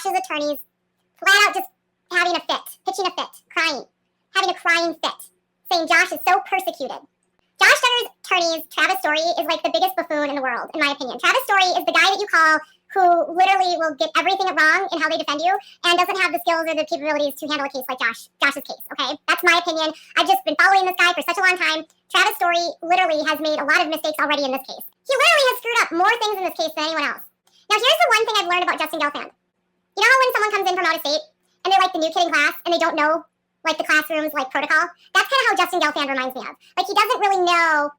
Josh's attorneys flat out just having a fit, pitching a fit, crying, having a crying fit, saying Josh is so persecuted. Josh Duggar's attorneys, Travis Story, is like the biggest buffoon in the world, in my opinion. Travis Story is the guy that you call who literally will get everything wrong in how they defend you and doesn't have the skills or the capabilities to handle a case like Josh's case, okay? That's my opinion. I've just been following this guy for such a long time. Travis Story literally has made a lot of mistakes already in this case. He literally has screwed up more things in this case than anyone else. Now, here's the one thing I've learned about Justin Gelfand. You know how when someone comes in from out of state and they're like the new kid in class and they don't know like the classroom's like protocol? That's kind of how Justin Gelfand reminds me of. Like he doesn't really know.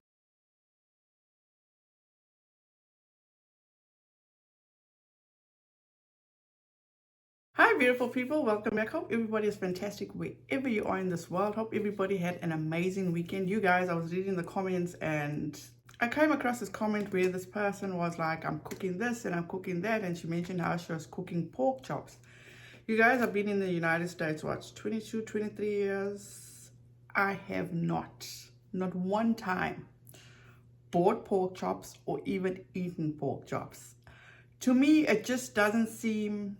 Hi beautiful people, welcome back. Hope everybody is fantastic wherever you are in this world. Hope everybody had an amazing weekend. You guys, I was reading the comments and I came across this comment where this person was like, I'm cooking this and I'm cooking that, and she mentioned how she was cooking pork chops. You guys, I've been in the United States, what, 22, 23 years? I have not one time bought pork chops or even eaten pork chops. To me, it just doesn't seem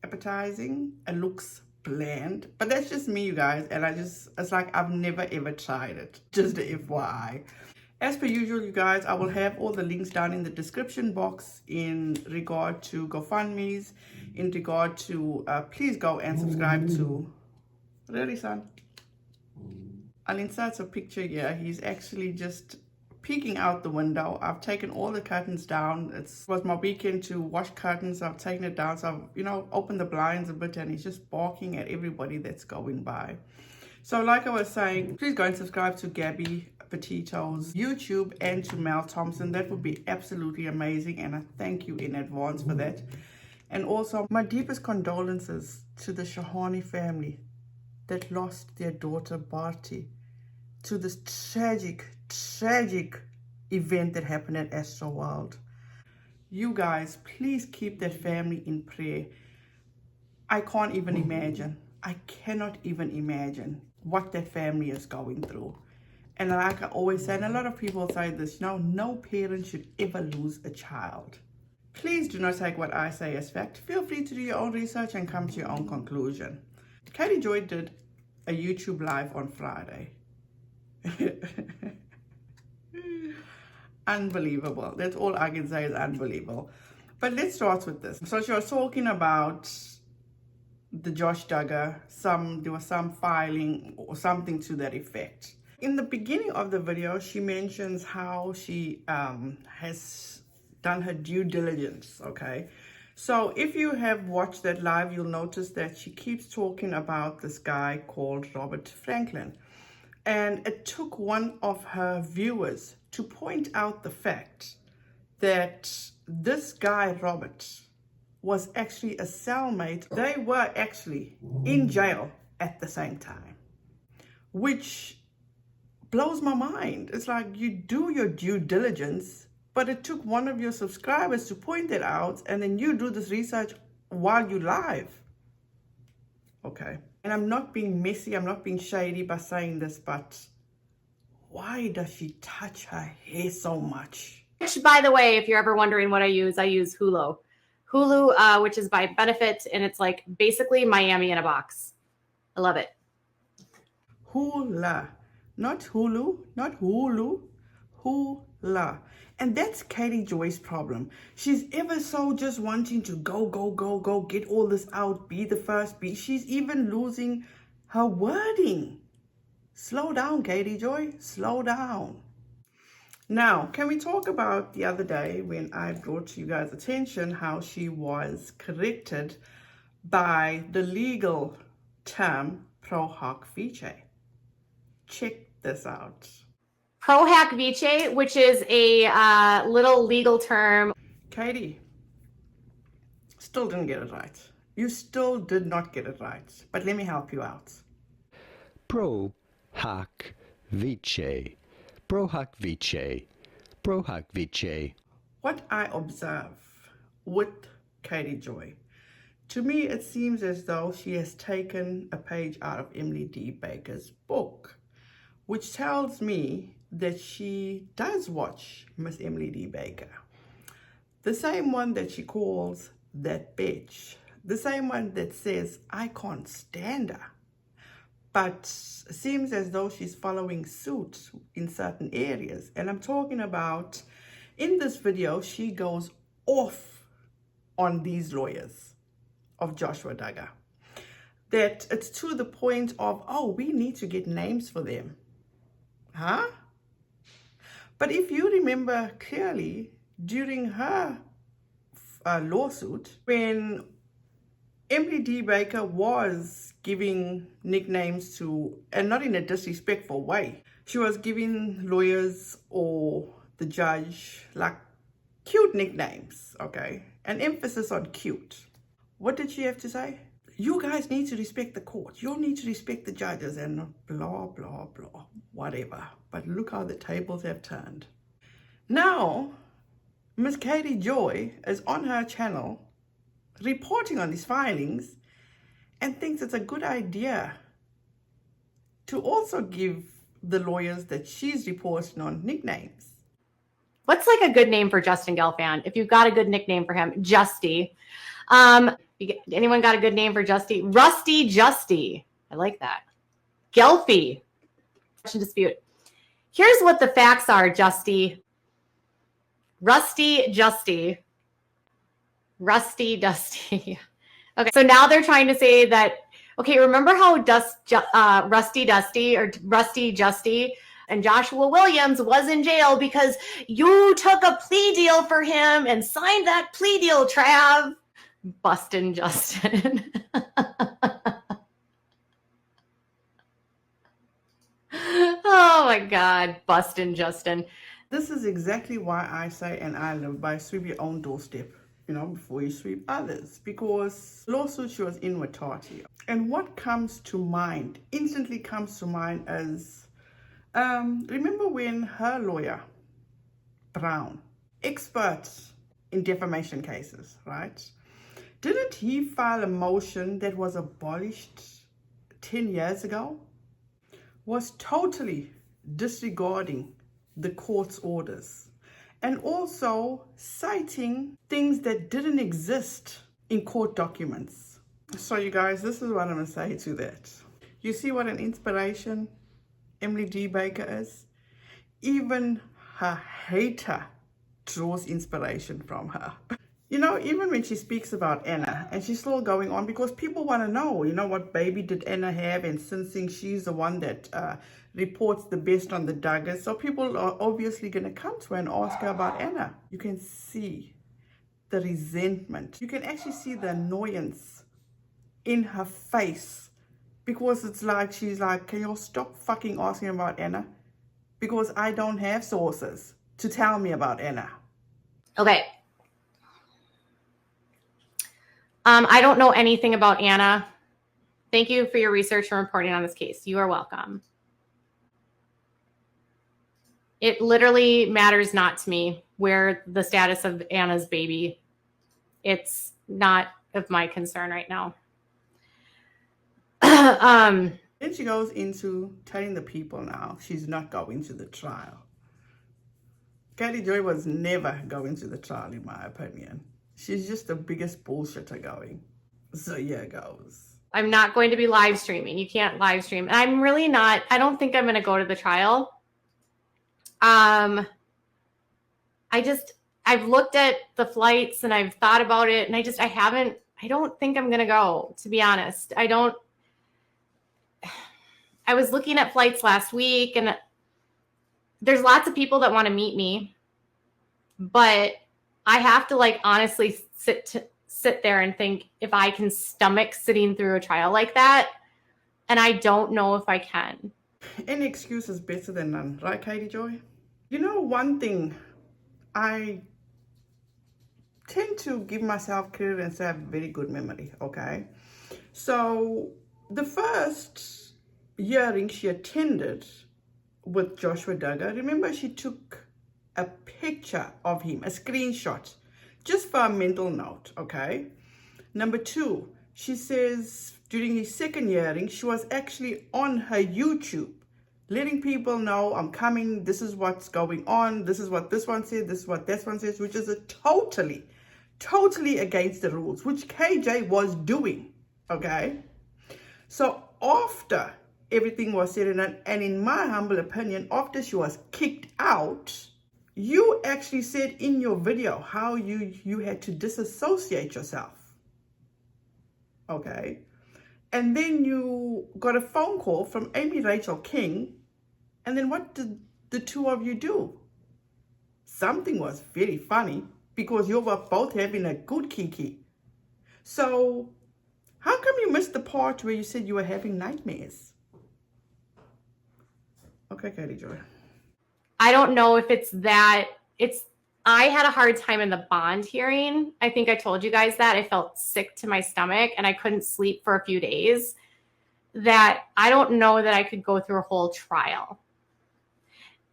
appetizing. It looks bland, but that's just me, you guys, and it's like I've never ever tried it. Just a FYI. As per usual, you guys, I will have all the links down in the description box in regard to GoFundMe's, in regard to please go and subscribe to really son. I'll insert a picture here. He's actually just peeking out the window. I've taken all the curtains down. It was my weekend to wash curtains. I've taken it down, so I've opened the blinds a bit, and he's just barking at everybody that's going by. So like I was saying, please go and subscribe to GABBY PETITO's YouTube and to Mel Thompson. That would be absolutely amazing, and I thank you in advance for that. And also my deepest condolences to the Shahani family that lost their daughter Bharti to this tragic event that happened at Astro World. You guys, please keep that family in prayer. I can't even imagine. I cannot even imagine what that family is going through. And like I always say, and a lot of people say this, no parent should ever lose a child. Please do not take what I say as fact. Feel free to do your own research and come to your own conclusion. Katie Joy did a YouTube live on Friday. Unbelievable. That's all I can say is unbelievable. But let's start with this. So she was talking about the Josh Duggar. There was some filing or something to that effect. In the beginning of the video, she mentions how she has done her due diligence, okay? So if you have watched that live, you'll notice that she keeps talking about this guy called Robert Franklin. And it took one of her viewers to point out the fact that this guy, Robert, was actually a cellmate. They were actually in jail at the same time, which blows my mind. It's like you do your due diligence, but it took one of your subscribers to point it out, and then you do this research while you live. Okay. And I'm not being messy, I'm not being shady by saying this, but why does she touch her hair so much? Which, by the way, if you're ever wondering what I use Hulu. Hulu, which is by Benefit, and it's like basically Miami in a box. I love it. Hula. Not Hulu, not Hulu. Hula. And that's Katie Joy's problem. She's ever so just wanting to go, get all this out, be the first, she's even losing her wording. Slow down, Katie Joy, slow down. Now, can we talk about the other day when I brought to you guys' attention how she was corrected by the legal term pro hoc vice? Check this out. Pro hac vice, which is a little legal term. Katie, still didn't get it right. You still did not get it right, but let me help you out. Pro hac vice. Pro hac vice. Pro hac vice. What I observe with Katie Joy, to me it seems as though she has taken a page out of Emily D. Baker's book, which tells me that she does watch Miss Emily D. Baker. The same one that she calls that bitch, the same one that says, I can't stand her, but seems as though she's following suit in certain areas. And I'm talking about, in this video, she goes off on these lawyers of Joshua Duggar, that it's to the point of, oh, we need to get names for them. Huh? But if you remember clearly, during her lawsuit, when Emily D. Baker was giving nicknames to, and not in a disrespectful way, she was giving lawyers or the judge like cute nicknames, okay? An emphasis on cute. What did she have to say? You guys need to respect the court. You need to respect the judges and blah, blah, blah, whatever. But look how the tables have turned. Now, Miss Katie Joy is on her channel reporting on these filings and thinks it's a good idea to also give the lawyers that she's reporting on nicknames. What's like a good name for Justin Gelfand? If you've got a good nickname for him, Justy. Anyone got a good name for Justy? Rusty Justy. I like that. Gelfie. Dispute. Here's what the facts are, Justy. Rusty Justy. Rusty Dusty. Okay, so now they're trying to say that, okay, remember how Rusty Dusty or Rusty Justy and Joshua Williams was in jail because you took a plea deal for him and signed that plea deal, Trav? Bustin' Justin. Oh my God, bustin' Justin. This is exactly why I say, and I live by, sweep your own doorstep, you know, before you sweep others. Because lawsuit she was in with Tati. And what comes to mind, instantly comes to mind as, remember when her lawyer, Brown, expert in defamation cases, right? Didn't he file a motion that was abolished 10 years ago? Was totally disregarding the court's orders and also citing things that didn't exist in court documents. So you guys, this is what I'm going to say to that. You see what an inspiration Emily D. Baker is? Even her hater draws inspiration from her. You know, even when she speaks about Anna, and she's still going on because people want to know, you know, what baby did Anna have, and sensing she's the one that reports the best on the Duggars. So people are obviously going to come to her and ask her about Anna. You can see the resentment. You can actually see the annoyance in her face because it's like, she's like, can you stop fucking asking about Anna? Because I don't have sources to tell me about Anna. Okay. I don't know anything about Anna. Thank you for your research and reporting on this case. You are welcome. It literally matters not to me where the status of Anna's baby. It's not of my concern right now. Then she goes into telling the people now she's not going to the trial. Katie Joy was never going to the trial, in my opinion. She's just the biggest bullshitter going. So here goes. I'm not going to be live streaming. You can't live stream. And I'm really not. I don't think I'm going to go to the trial. I've looked at the flights and I've thought about it and I don't think I'm going to go, to be honest. I was looking at flights last week and there's lots of people that want to meet me, but I have to like honestly sit there and think if I can stomach sitting through a trial like that. And I don't know if I can. Any excuse is better than none, right, Katie Joy? You know, one thing, I tend to give myself credit and say I have a very good memory, okay? So the first hearing she attended with Joshua Duggar, remember she took a picture of him, a screenshot, just for a mental note, okay? Number two, she says during his second hearing, she was actually on her YouTube, letting people know, I'm coming, this is what's going on, this is what this one says, this is what this one says, which is a totally totally against the rules, which KJ was doing, okay? So after everything was said and done, and in my humble opinion, after she was kicked out, you actually said in your video how you had to disassociate yourself, okay? And then you got a phone call from Amy Rachel King, and then what did the two of you do? Something was very funny because you were both having a good kiki. So how come you missed the part where you said you were having nightmares? Okay, Katie Joy. I don't know if it's that. I had a hard time in the bond hearing. I think I told you guys that. I felt sick to my stomach and I couldn't sleep for a few days. That I don't know that I could go through a whole trial.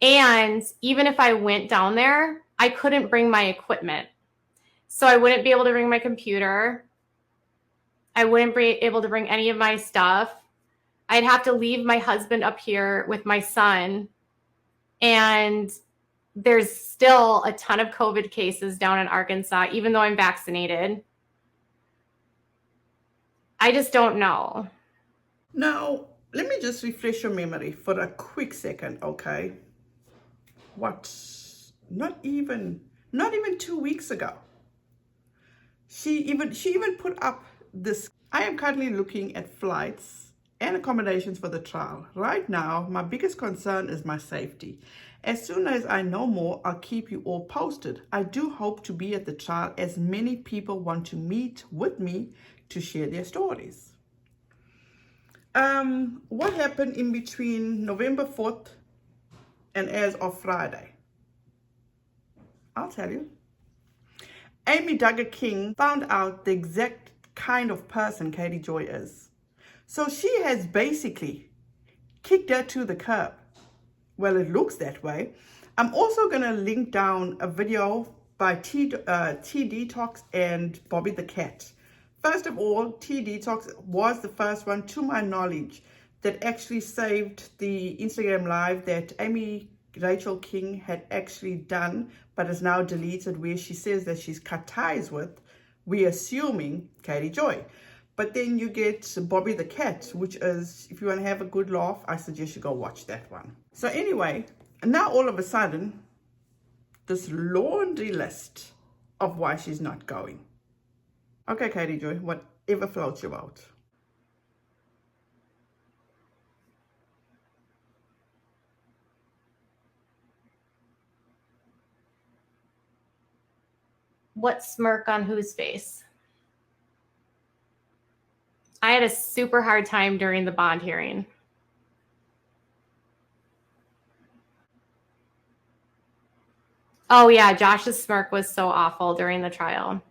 And even if I went down there, I couldn't bring my equipment. So I wouldn't be able to bring my computer. I wouldn't be able to bring any of my stuff. I'd have to leave my husband up here with my son. And there's still a ton of COVID cases down in Arkansas, even though I'm vaccinated. I just don't know. Now, let me just refresh your memory for a quick second, okay? Not even 2 weeks ago. She even put up this. I am currently looking at flights and accommodations for the trial. Right now, my biggest concern is my safety. As soon as I know more, I'll keep you all posted. I do hope to be at the trial as many people want to meet with me to share their stories. What happened in between November 4th and as of Friday? I'll tell you. Amy Duggar King found out the exact kind of person Katie Joy is. So she has basically kicked her to the curb. Well, it looks that way. I'm also going to link down a video by DETOX and Bobby the Cat. First of all, DETOX was the first one, to my knowledge, that actually saved the Instagram live that Amy Rachel King had actually done, but is now deleted, where she says that she's cut ties with, we're assuming, Katie Joy. But then you get Bobby the Cat, which is, if you want to have a good laugh, I suggest you go watch that one. So anyway, now all of a sudden, this laundry list of why she's not going. Okay, Katie Joy, whatever floats your boat. What smirk on whose face? I had a super hard time during the bond hearing. Oh yeah, Josh's smirk was so awful during the trial.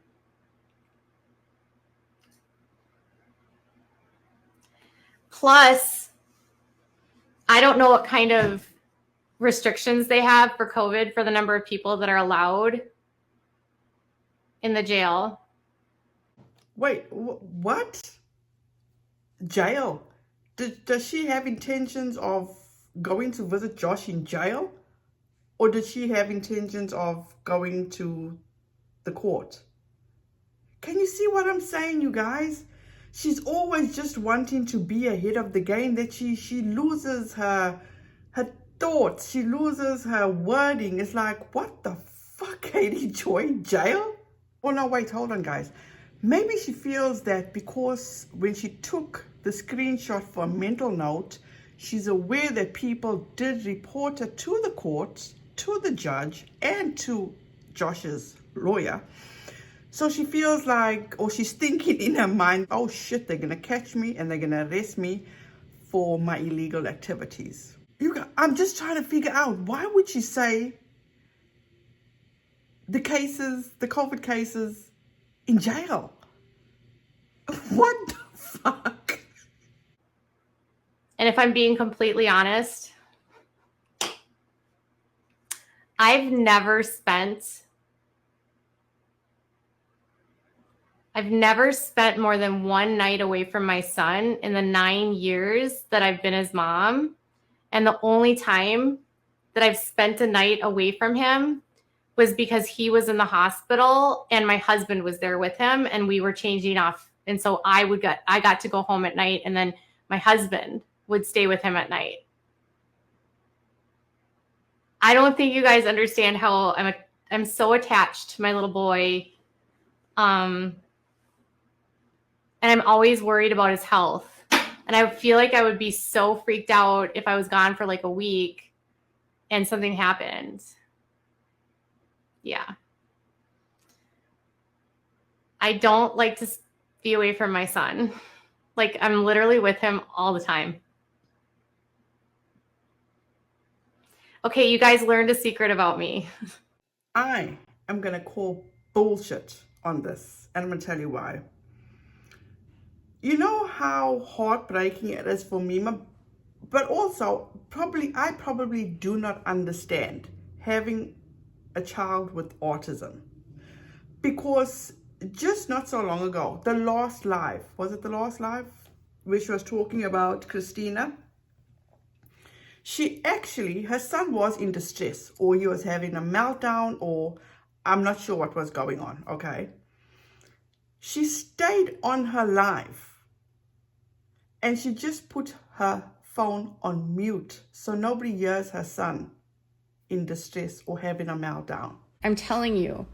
Plus, I don't know what kind of restrictions they have for COVID for the number of people that are allowed in the jail. Wait, what? Jail? Does she have intentions of going to visit Josh in jail? Or does she have intentions of going to the court? Can you see what I'm saying, you guys? She's always just wanting to be ahead of the game, that she loses her thoughts. She loses her wording. It's like, what the fuck, Katie Joy? Jail? Oh no, wait, hold on, guys. Maybe she feels that because when she took the screenshot for a mental note, she's aware that people did report her to the court, to the judge, and to Josh's lawyer. So she feels like, or she's thinking in her mind, oh shit, they're going to catch me and they're going to arrest me for my illegal activities. I'm just trying to figure out, why would she say the COVID cases in jail? What the fuck? And if I'm being completely honest, I've never spent more than one night away from my son in the 9 years that I've been his mom. And the only time that I've spent a night away from him was because he was in the hospital and my husband was there with him and we were changing off. And so I got to go home at night and then my husband would stay with him at night. I don't think you guys understand how I'm so attached to my little boy. And I'm always worried about his health. And I feel like I would be so freaked out if I was gone for like a week and something happened. Yeah. I don't like to be away from my son. Like I'm literally with him all the time. Okay, you guys learned a secret about me. I am going to call bullshit on this, and I'm going to tell you why. You know how heartbreaking it is for me, but also I probably do not understand having a child with autism, because just not so long ago, the last live, was it the last live, which was talking about Christina? Her son was in distress, or he was having a meltdown, or I'm not sure what was going on, okay? She stayed on her live and she just put her phone on mute so nobody hears her son in distress or having a meltdown. I'm telling you,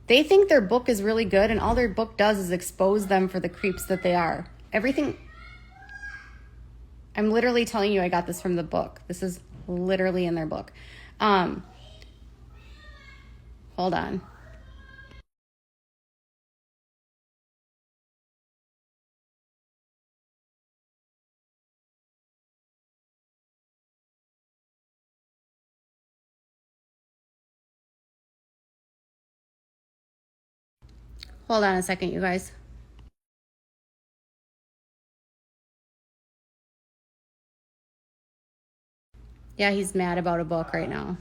they think their book is really good and all their book does is expose them for the creeps that they are. Everything... I'm literally telling you I got this from the book. This is literally in their book. Hold on. Hold on a second, you guys. Yeah, he's mad about a book right now.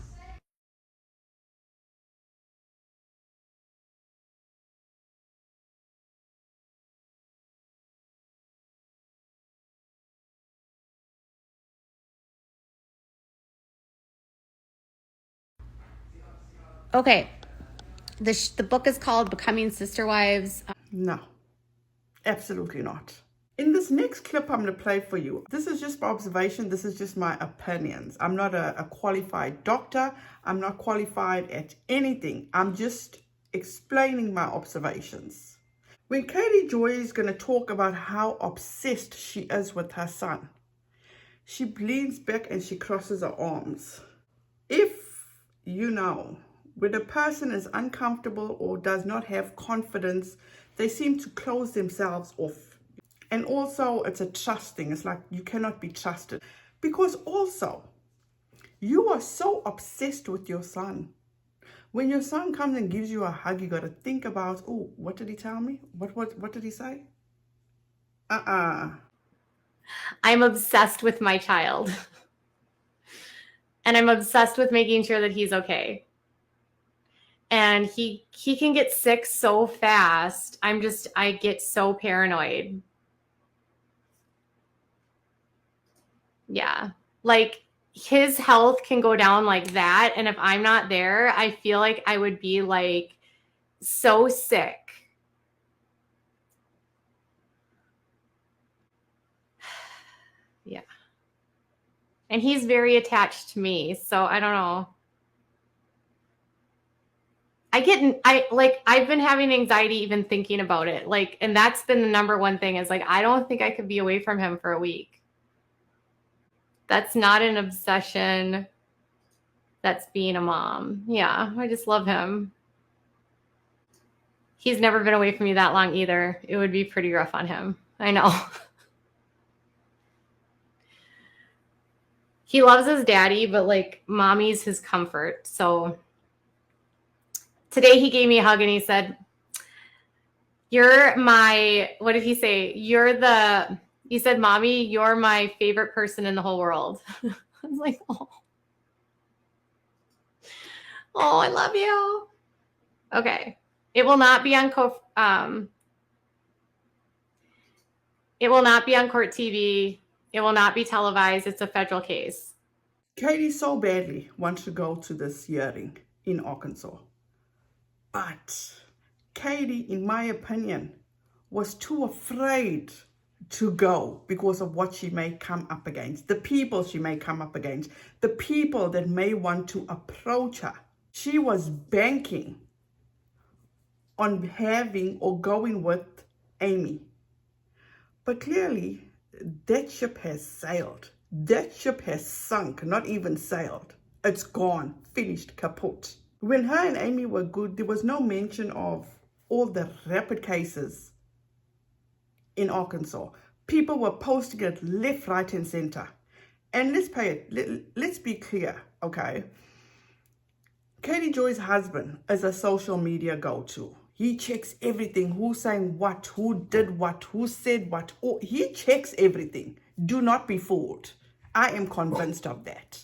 Okay. The book is called Becoming Sister Wives. No, absolutely not. In this next clip I'm going to play for you, this is just my observation, this is just my opinions. I'm not a qualified doctor, I'm not qualified at anything. I'm just explaining my observations. When Katie Joy is going to talk about how obsessed she is with her son, she leans back and she crosses her arms. If you know, when a person is uncomfortable or does not have confidence, they seem to close themselves off. And also, it's a trust thing. It's like you cannot be trusted. Because also, you are so obsessed with your son. When your son comes and gives you a hug, you got to think about, oh, what did he tell me? What did he say? I'm obsessed with my child. And I'm obsessed with making sure that he's okay. And he can get sick so fast. I get so paranoid. Yeah. Like his health can go down like that. And if I'm not there, I feel like I would be like so sick. Yeah. And he's very attached to me. So I don't know. I've been having anxiety even thinking about it. Like, and that's been the number one thing is like, I don't think I could be away from him for a week. That's not an obsession. That's being a mom. Yeah, I just love him. He's never been away from me that long either. It would be pretty rough on him. I know. He loves his daddy, but like mommy's his comfort. So today he gave me a hug and he said, what did he say? He said, Mommy, you're my favorite person in the whole world. I was like, oh, I love you. Okay. It will not be on court TV. It will not be televised. It's a federal case. Katie so badly wants to go to this hearing in Arkansas. But Katie, in my opinion, was too afraid to go because of what she may come up against, the people she may come up against, the people that may want to approach her. She was banking on having or going with Amy. But clearly, that ship has sailed. That ship has sunk, not even sailed. It's gone, finished, kaput. When her and Amy were good, there was no mention of all the rapid cases in Arkansas. People were posting it left, right, and center. And let's be clear, okay? Katie Joy's husband is a social media go-to. He checks everything, who's saying what, who did what, who said what. Oh, he checks everything. Do not be fooled. I am convinced of that.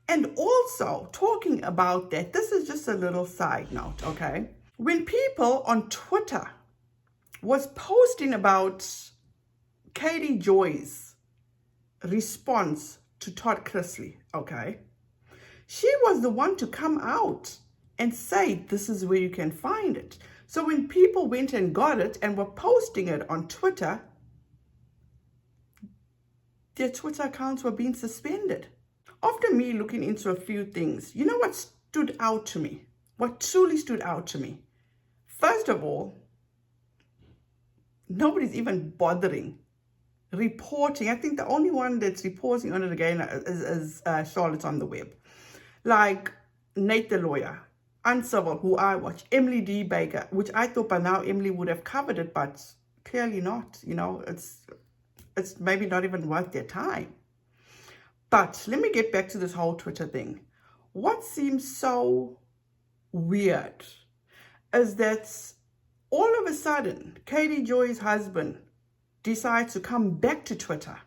And also, talking about that, this is just a little side note, okay? When people on Twitter was posting about Katie Joy's response to Todd Chrisley, okay? She was the one to come out and say, this is where you can find it. So when people went and got it and were posting it on Twitter, their Twitter accounts were being suspended. After me looking into a few things, you know what stood out to me? What truly stood out to me? First of all, nobody's even bothering reporting. I think the only one that's reporting on it again is Charlotte on the web. Like Nate the lawyer, Uncivil, who I watch, Emily D. Baker, which I thought by now Emily would have covered it, but clearly not. You know, it's maybe not even worth their time. But let me get back to this whole Twitter thing. What seems so weird is that all of a sudden, Katie Joy's husband decides to come back to Twitter.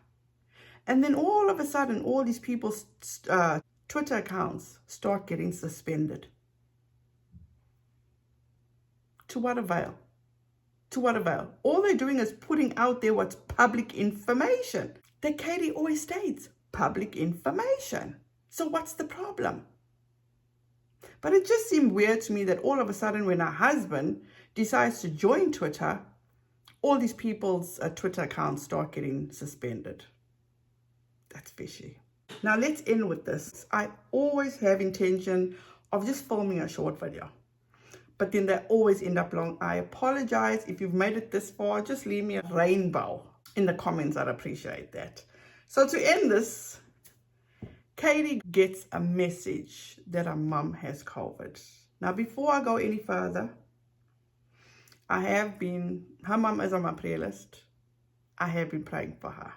And then all of a sudden, all these people's Twitter accounts start getting suspended. To what avail? To what avail? All they're doing is putting out there what's public information. That Katie always states, public information. So what's the problem? But it just seemed weird to me that all of a sudden when her husband decides to join Twitter, all these people's Twitter accounts start getting suspended. That's fishy. Now let's end with this. I always have intention of just filming a short video, but then they always end up long. I apologize if you've made it this far. Just leave me a rainbow in the comments. I'd appreciate that. So to end this, Katie gets a message that her mum has COVID. Now before I go any further, her mum is on my prayer list. I have been praying for her,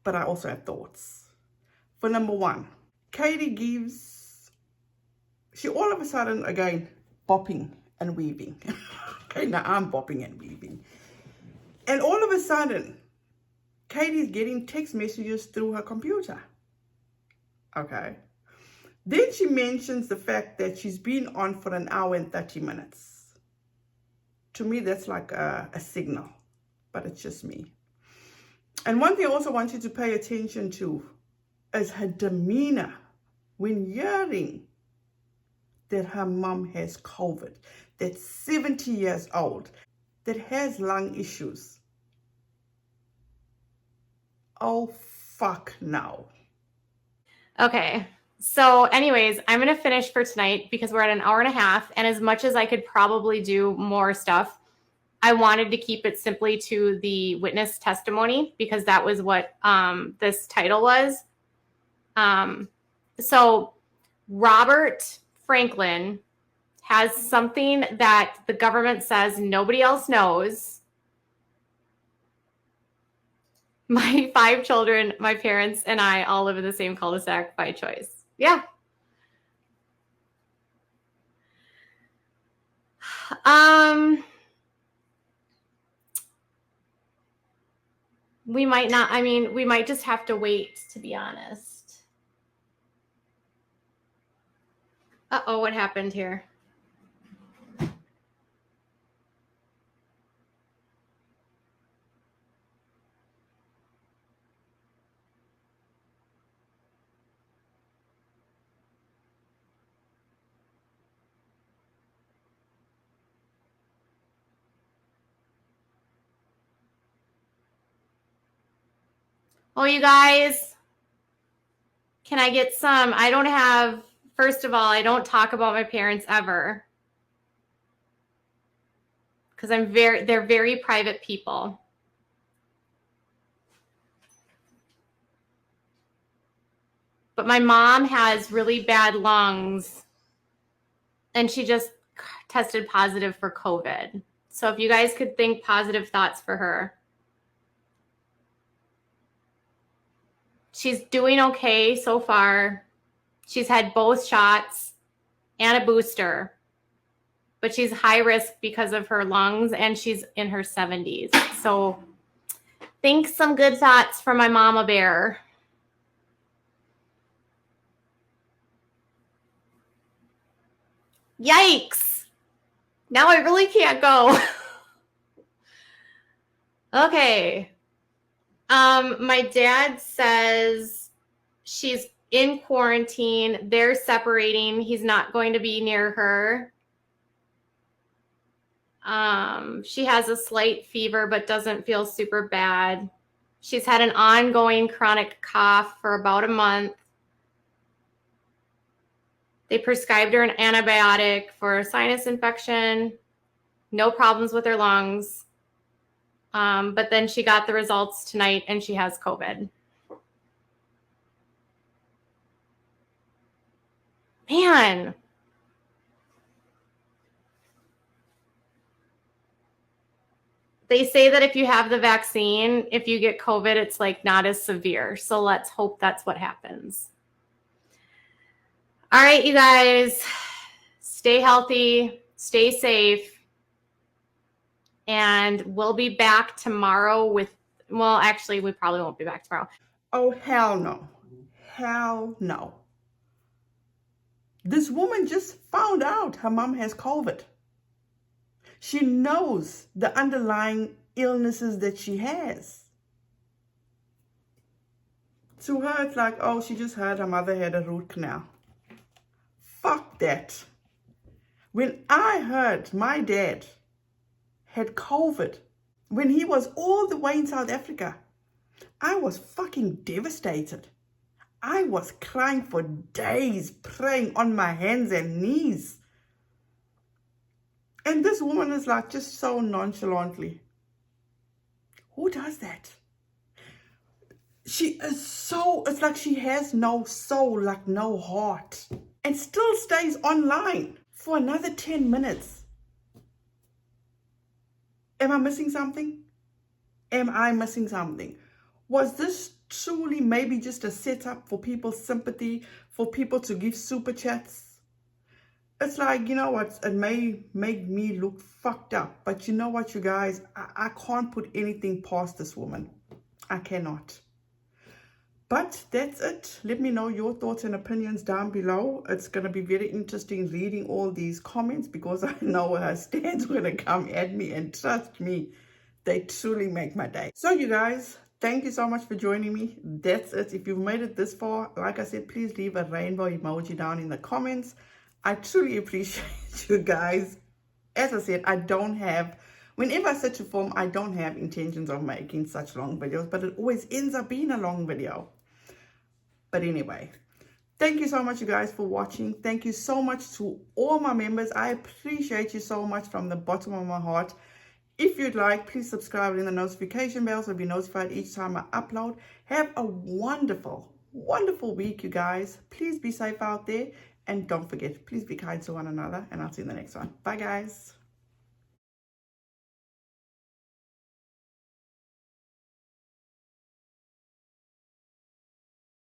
but I also have thoughts. For number one, Katie she all of a sudden, again, bopping and weaving. Okay, now I'm bopping and weaving. And all of a sudden, Katie's getting text messages through her computer. Okay. Then she mentions the fact that she's been on for an hour and 30 minutes. To me, that's like a signal, but it's just me. And one thing I also want you to pay attention to is her demeanor when hearing that her mom has COVID, that's 70 years old, that has lung issues. Oh, fuck no. Okay. So anyways, I'm going to finish for tonight because we're at an hour and a half. And as much as I could probably do more stuff, I wanted to keep it simply to the witness testimony because that was what this title was. So Robert Franklin has something that the government says nobody else knows. My 5 children, my parents, and I all live in the same cul-de-sac by choice. Yeah. We might not, we might just have to wait, to be honest. Uh-oh, what happened here? Oh, you guys, can I get some? I don't have, first of all, I don't talk about my parents ever. Because they're very private people. But my mom has really bad lungs, and she just tested positive for COVID. So if you guys could think positive thoughts for her. She's doing okay so far. She's had both shots and a booster, but she's high risk because of her lungs, and she's in her 70s. So think some good thoughts from my mama bear. Yikes. Now I really can't go. Okay. My dad says she's in quarantine. They're separating. He's not going to be near her. She has a slight fever, but doesn't feel super bad. She's had an ongoing chronic cough for about a month. They prescribed her an antibiotic for a sinus infection. No problems with her lungs. But then she got the results tonight and she has COVID. Man. They say that if you have the vaccine, if you get COVID, it's like not as severe. So let's hope that's what happens. All right, you guys, stay healthy, stay safe. And we'll be back tomorrow with, well, actually, we probably won't be back tomorrow. Oh, hell no. Hell no. This woman just found out her mom has COVID. She knows the underlying illnesses that she has. To her, it's like, oh, she just heard her mother had a root canal. Fuck that. When I heard my dad had COVID, when he was all the way in South Africa, I was fucking devastated. I was crying for days, praying on my hands and knees. And this woman is like just so nonchalantly. Who does that? She is so, it's like she has no soul, like no heart. And still stays online for another 10 minutes. Am I missing something? Am I missing something? Was this truly maybe just a setup for people's sympathy, for people to give super chats? It's like, you know what, it may make me look fucked up, but you know what, you guys, I can't put anything past this woman. I cannot. But that's it. Let me know your thoughts and opinions down below. It's going to be very interesting reading all these comments because I know her stand's going to come at me, and trust me, they truly make my day. So you guys, thank you so much for joining me. That's it. If you've made it this far, like I said, please leave a rainbow emoji down in the comments. I truly appreciate you guys. As I said, I don't have, whenever I set to film, I don't have intentions of making such long videos, but it always ends up being a long video. But anyway, thank you so much, you guys, for watching. Thank you so much to all my members. I appreciate you so much from the bottom of my heart. If you'd like, please subscribe and ring the notification bell so you'll be notified each time I upload. Have a wonderful, wonderful week, you guys. Please be safe out there. And don't forget, please be kind to one another. And I'll see you in the next one. Bye, guys.